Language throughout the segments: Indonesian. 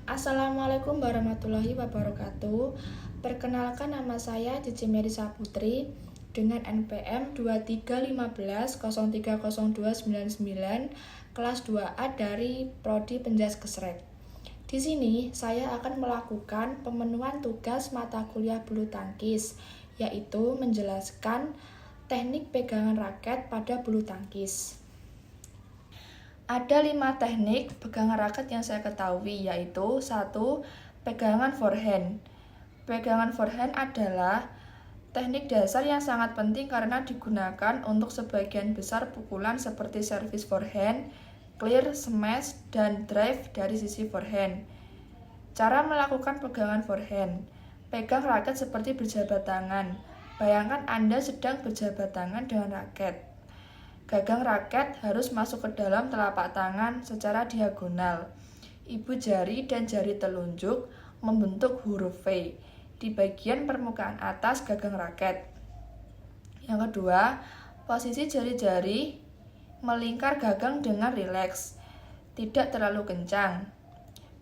Assalamualaikum warahmatullahi wabarakatuh. Perkenalkan, nama saya Cici Merisa Putri dengan NPM 2315030299 kelas 2A dari Prodi Penjaskesrek. Di sini saya akan melakukan pemenuhan tugas mata kuliah bulu tangkis, yaitu menjelaskan teknik pegangan raket pada bulu tangkis. Ada 5 teknik pegangan raket yang saya ketahui, yaitu 1. Pegangan forehand. Pegangan forehand adalah teknik dasar yang sangat penting karena digunakan untuk sebagian besar pukulan seperti servis forehand, clear, smash, dan drive dari sisi forehand. Cara melakukan pegangan forehand. Pegang raket seperti berjabat tangan. Bayangkan Anda sedang berjabat tangan dengan raket. Gagang raket harus masuk ke dalam telapak tangan secara diagonal. Ibu jari dan jari telunjuk membentuk huruf V di bagian permukaan atas gagang raket. Yang kedua, posisi jari-jari melingkar gagang dengan rileks, tidak terlalu kencang.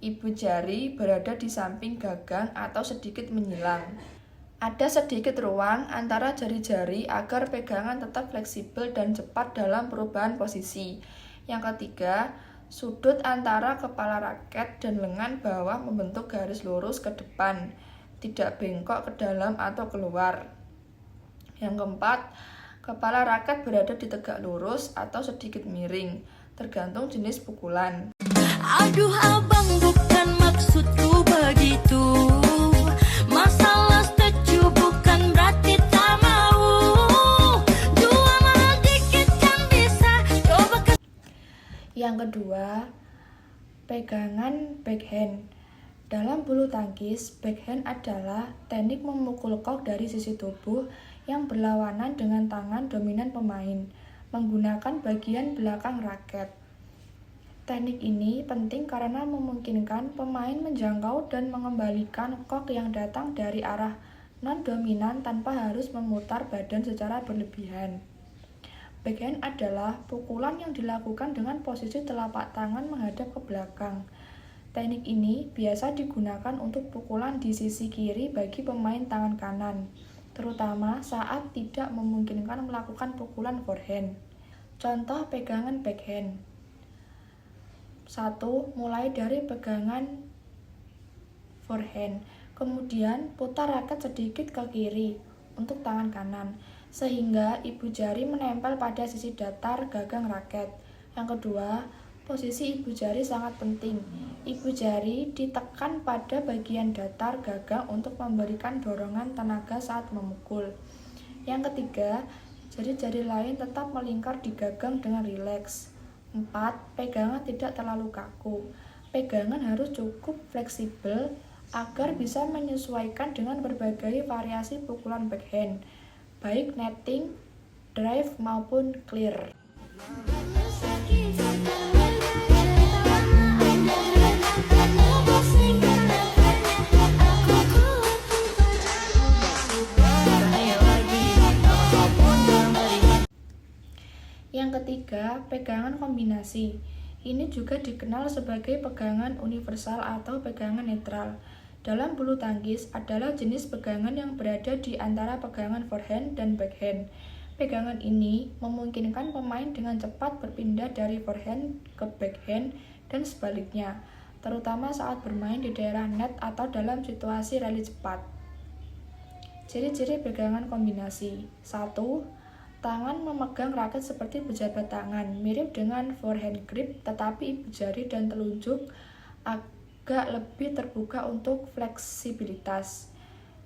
Ibu jari berada di samping gagang atau sedikit menyilang. Ada sedikit ruang antara jari-jari agar pegangan tetap fleksibel dan cepat dalam perubahan posisi. Yang ketiga, sudut antara kepala raket dan lengan bawah membentuk garis lurus ke depan, tidak bengkok ke dalam atau keluar. Yang keempat, kepala raket berada di tegak lurus atau sedikit miring, tergantung jenis pukulan. Aduh abang, bukan maksudku begitu. Masalah setuju bukan berarti tak mau. Jual mahal dikit kan bisa coba ke... Yang kedua, pegangan backhand. Dalam bulu tangkis, backhand adalah teknik memukul kok dari sisi tubuh yang berlawanan dengan tangan dominan pemain, menggunakan bagian belakang raket. Teknik ini penting karena memungkinkan pemain menjangkau dan mengembalikan kok yang datang dari arah non-dominan tanpa harus memutar badan secara berlebihan. Backhand adalah pukulan yang dilakukan dengan posisi telapak tangan menghadap ke belakang. Teknik ini biasa digunakan untuk pukulan di sisi kiri bagi pemain tangan kanan, terutama saat tidak memungkinkan melakukan pukulan forehand. Contoh pegangan backhand. 1. Mulai dari pegangan forehand, kemudian putar raket sedikit ke kiri untuk tangan kanan, sehingga ibu jari menempel pada sisi datar gagang raket. Yang kedua, posisi ibu jari sangat penting. Ibu jari ditekan pada bagian datar gagang untuk memberikan dorongan tenaga saat memukul. Yang ketiga, jari-jari lain tetap melingkar di gagang dengan rileks. 4. Pegangan tidak terlalu kaku. Pegangan harus cukup fleksibel agar bisa menyesuaikan dengan berbagai variasi pukulan backhand, baik netting, drive maupun clear. Yang ketiga, pegangan kombinasi. Ini juga dikenal sebagai pegangan universal atau pegangan netral. Dalam bulu tangkis adalah jenis pegangan yang berada di antara pegangan forehand dan backhand. Pegangan ini memungkinkan pemain dengan cepat berpindah dari forehand ke backhand dan sebaliknya, terutama saat bermain di daerah net atau dalam situasi rally cepat. Ciri-ciri pegangan kombinasi. 1. Tangan memegang raket seperti pejabat tangan, mirip dengan forehand grip, tetapi ibu jari dan telunjuk agak lebih terbuka untuk fleksibilitas.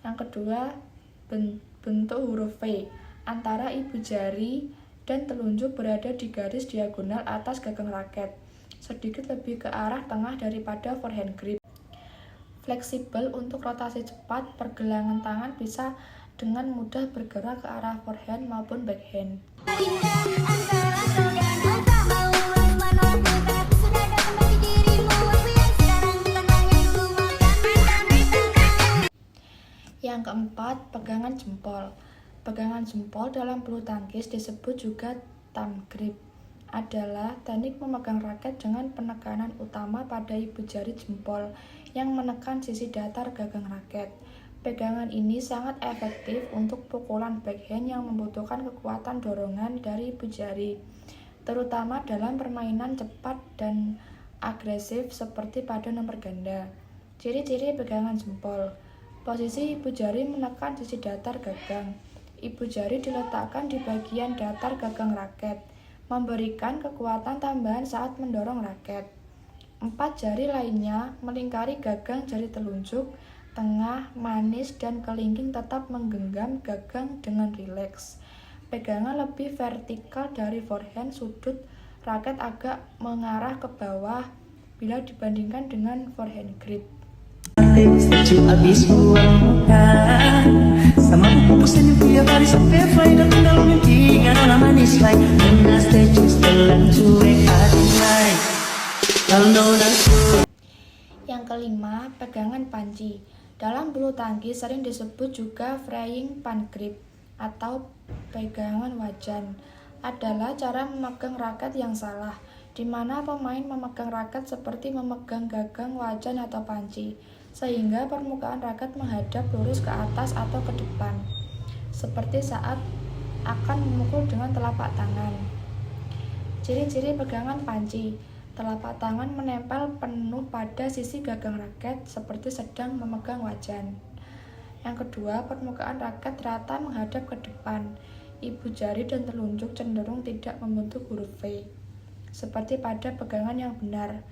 Yang kedua, bentuk huruf V. Antara ibu jari dan telunjuk berada di garis diagonal atas gagang raket, sedikit lebih ke arah tengah daripada forehand grip. Fleksibel untuk rotasi cepat, pergelangan tangan bisa dengan mudah bergerak ke arah forehand maupun backhand. Yang keempat, pegangan jempol. Pegangan jempol dalam bulu tangkis disebut juga thumb grip adalah teknik memegang raket dengan penekanan utama pada ibu jari jempol yang menekan sisi datar gagang raket. Pegangan ini sangat efektif untuk pukulan backhand yang membutuhkan kekuatan dorongan dari ibu jari, terutama dalam permainan cepat dan agresif seperti pada nomor ganda. Ciri-ciri pegangan jempol. Posisi ibu jari menekan sisi datar gagang. Ibu jari diletakkan di bagian datar gagang raket, memberikan kekuatan tambahan saat mendorong raket. 4 jari lainnya melingkari gagang jari telunjuk, tengah, manis, dan kelingking tetap menggenggam gagang dengan rileks. Pegangan lebih vertikal dari forehand, sudut raket agak mengarah ke bawah bila dibandingkan dengan forehand grip. Sejuk abis buang muka sama pupusan yang tiap hari sampai fly dan dalam mimpi ngana manis like dengan statue setelan cuek hati like kalau Yang kelima, pegangan panci. Dalam bulu tangkis sering disebut juga frying pan grip atau pegangan wajan. Adalah cara memegang raket yang salah, di mana pemain memegang raket seperti memegang gagang wajan atau panci, sehingga permukaan raket menghadap lurus ke atas atau ke depan, seperti saat akan memukul dengan telapak tangan. Ciri-ciri pegangan panci. Telapak tangan menempel penuh pada sisi gagang raket seperti sedang memegang wajan. Yang kedua, permukaan raket rata menghadap ke depan. Ibu jari dan telunjuk cenderung tidak membentuk huruf V, seperti pada pegangan yang benar.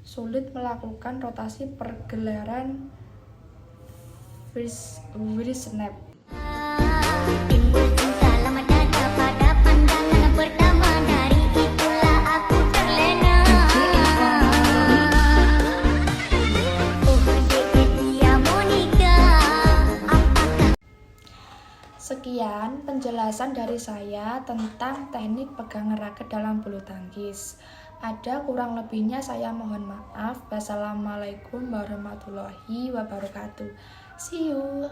Sulit melakukan rotasi pergelaran wrist snap. Timbul cinta lama dada pada pandangan pertama, dari itulah aku terlena. Oh dia Monica, apakah Sekian penjelasan dari saya tentang teknik pegangan raket dalam bulu tangkis. Ada kurang lebihnya saya mohon maaf. Wassalamualaikum warahmatullahi wabarakatuh. See you.